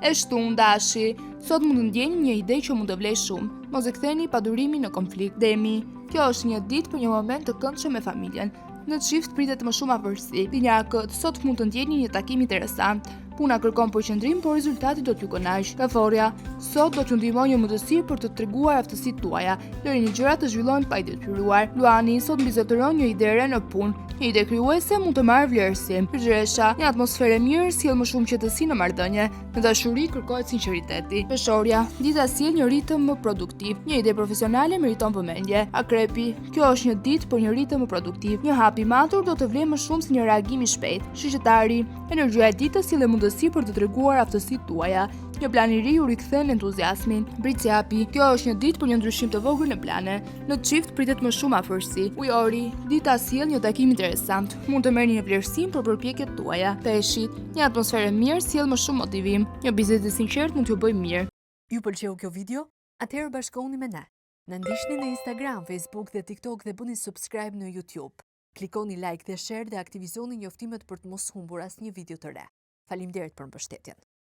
E shtun dashi, sot mund të ndjeni një ide që mund të vlej shumë, mos e ktheni padurimin në konflikt. Demi, kjo është një ditë për një moment të këndshëm me familjen. Në çift pritet më shumë afërsi. Binjakët, sot mund të ndjeni një takim interesant. Puna kërkon përqendrim, por rezultati do t'ju kënaq. Kaforia, sot do t'ju ndihmojë një mundësi për të treguar aftësitë tuaja. Lërini gjërat të zhvillojnë pa i detyruar. Luani, sot mbizotëron një ide re në punë. Një ide krijuese mund të marrë vlerësim. Zhresha, një atmosferë e mirë sjell më shumë qetësi në marrëdhënie. Në dashuri kërkohet sinqeriteti. Peshorja, dita sjell një ritëm më produktiv. Një ide profesionale meriton vëmendje. Akrepi, kjo është një ditë për një ritëm më produktiv. Një hap i matur do të vlejë më shumë se një reagim i shpejt. Shqyrtari, energjia e ditës sjell mundësi për të treguar aftësitë tuaja. Një plan i ri ju rikthen entuziazmin. Briciapi, kjo është një ditë për një ndryshim të vogël në plane. Në çift pritet më shumë afërsi. Ujori, dita sjell një takim interesant. Mund të merrni një vlerësim për përpjekjet tuaja. Peshit, një atmosferë e mirë sjell më shumë motivim. Një bisedë e sinqertë mund t'ju bëjë mirë. Ju pëlqeu kjo video? Atëherë bashkohuni me ne. Na ndiqni në Instagram, Facebook dhe TikTok dhe bëni subscribe në YouTube. Klikoni like dhe share dhe aktivizoni njoftimet për të mos humbur asnjë video të re. Faleminderit për mbështetjen.